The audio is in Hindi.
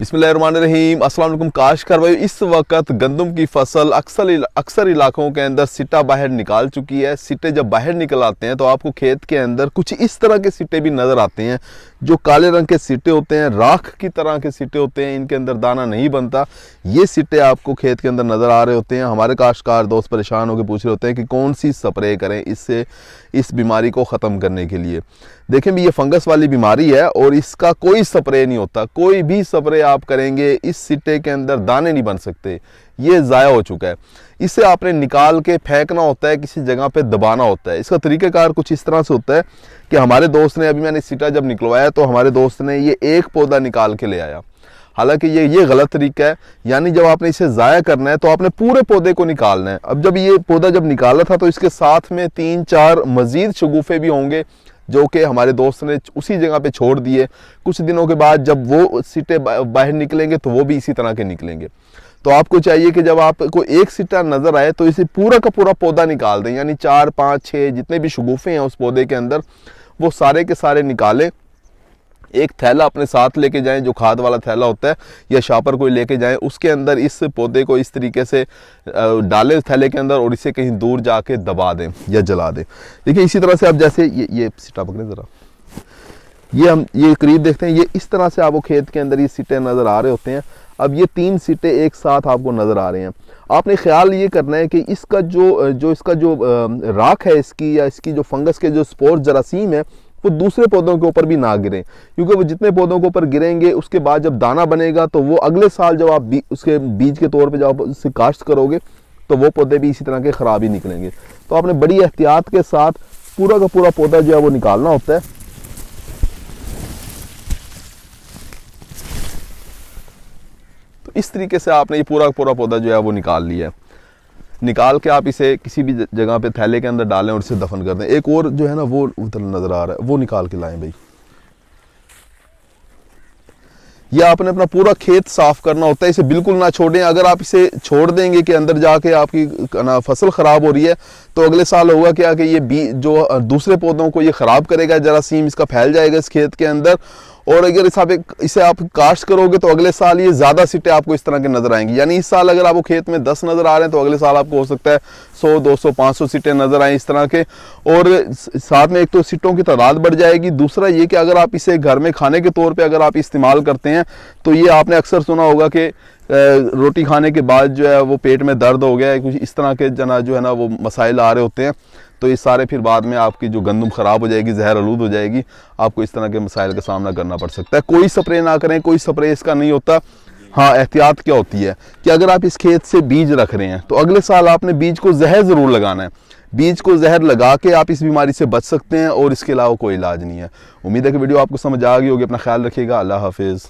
बिस्मिल्लाहिर्रहमानिर्रहीम। अस्सलाम वालेकुम काश्तकार भाई, इस वक्त गंदम की फसल अक्सर इलाकों के अंदर सिट्टा बाहर निकाल चुकी है। सिट्टे जब बाहर निकल आते हैं तो आपको खेत के अंदर कुछ इस तरह के सिट्टे भी नज़र आते हैं जो काले रंग के सिट्टे होते हैं, राख की तरह के सिट्टे होते हैं, इनके अंदर दाना नहीं बनता। ये सिट्टे आपको खेत के अंदर नज़र आ रहे होते हैं। हमारे काश्तकार दोस्त परेशान होकर पूछ रहे होते हैं कि कौन सी स्प्रे करें इससे, इस बीमारी को ख़त्म करने के लिए। देखें भी, ये फंगस वाली बीमारी है और इसका कोई स्प्रे नहीं होता। कोई भी स्प्रे आप करेंगे इस सिट्टे के अंदर दाने नहीं बन सकते, ये ज़ाया हो चुका है। इसे आपने निकाल के फेंकना होता है, किसी जगह पे दबाना होता है। इसका तरीक़ाकार कुछ इस तरह से होता है कि हमारे दोस्त ने, अभी मैंने सिट्टा जब निकलवाया तो हमारे दोस्त ने ये एक पौधा निकाल के ले आया। हालांकि ये गलत तरीका है, यानी जब आपने इसे ज़ाया करना है तो आपने पूरे पौधे को निकालना है। अब जब ये पौधा जब निकाला था तो इसके साथ में 3-4 मज़ीद शगुफ़े भी होंगे जो कि हमारे दोस्त ने उसी जगह पे छोड़ दिए। कुछ दिनों के बाद जब वो सिट्टे बाहर निकलेंगे तो वो भी इसी तरह के निकलेंगे। तो आपको चाहिए कि जब आपको एक सिट्टा नज़र आए तो इसे पूरा का पूरा पौधा निकाल दें, यानी 4, 5, 6 जितने भी शगुफ़े हैं उस पौधे के अंदर वो सारे के सारे निकालें। एक थैला अपने साथ लेके जाएं, जो खाद वाला थैला होता है, या शापर कोई लेके जाएं, उसके अंदर इस पौधे को इस तरीके से डालें थैले के अंदर और इसे कहीं दूर जाके दबा दें या जला दें। देखिए इसी तरह से आप जैसे ये सिट्टा पकड़े ज़रा, ये करीब देखते हैं, ये इस तरह से आपको खेत के अंदर ये सिट्टे नज़र आ रहे होते हैं। अब ये 3 सिट्टे एक साथ आपको नज़र आ रहे हैं। आपने ख्याल ये करना है कि इसका जो राख है इसकी, या इसकी जो फंगस के जो स्पोर जरासीम है वो दूसरे पौधों के ऊपर भी ना गिरें, क्योंकि वो जितने पौधों के ऊपर गिरेंगे उसके बाद जब दाना बनेगा तो वो अगले साल जब आप उसके बीज के तौर पे जब आप उससे काश्त करोगे तो वो पौधे भी इसी तरह के ख़राब ही निकलेंगे। तो आपने बड़ी एहतियात के साथ पूरा का पूरा पौधा जो है वो निकालना होता है। तो इस तरीके से आपने ये पूरा का पूरा पौधा जो है वो निकाल लिया है। निकाल के आप इसे किसी भी जगह पे थैले के अंदर डालें और इसे दफन कर दें। एक और जो है ना वो उधर नज़र आ रहा है, वो निकाल के लाएं भाई। ये आपने अपना पूरा खेत साफ करना होता है, इसे बिल्कुल ना छोड़ें। अगर आप इसे छोड़ देंगे कि अंदर जाके आपकी फसल ख़राब हो रही है तो अगले साल होगा क्या कि ये जो दूसरे पौधों को ये ख़राब करेगा, जरासीम इसका फैल जाएगा इस खेत के अंदर। और अगर इसे आप काश्त करोगे तो अगले साल ये ज़्यादा सिट्टे आपको इस तरह के नज़र आएंगे। यानी इस साल अगर आपको खेत में 10 नज़र आ रहे हैं तो अगले साल आपको हो सकता है 100, 200, 500 सिट्टे नज़र आए इस तरह के। और साथ में एक तो सिट्टों की तादाद बढ़ जाएगी, दूसरा ये कि अगर आप इसे घर में खाने के तौर पे अगर आप इस्तेमाल करते हैं तो ये आपने अक्सर सुना होगा कि रोटी खाने के बाद जो है वो पेट में दर्द हो गया है, कुछ इस तरह के जो है ना वो मसाइल आ रहे होते हैं। तो ये सारे फिर बाद में आपकी जो गंदम ख़राब हो जाएगी, जहर आलूद हो जाएगी, आपको इस तरह के मसाइल का सामना करना पड़ सकता है। कोई स्प्रे ना करें, कोई स्प्रे इसका नहीं होता। हाँ, एहतियात क्या होती है कि अगर आप इस खेत से बीज रख रहे हैं तो अगले साल आपने बीज को जहर ज़रूर लगाना है। बीज को जहर लगा के आप इस बीमारी से बच सकते हैं और इसके अलावा कोई इलाज नहीं है। उम्मीद है कि वीडियो आपको समझ आ गई होगी। अपना ख्याल रखिएगा। अल्लाह हाफिज़।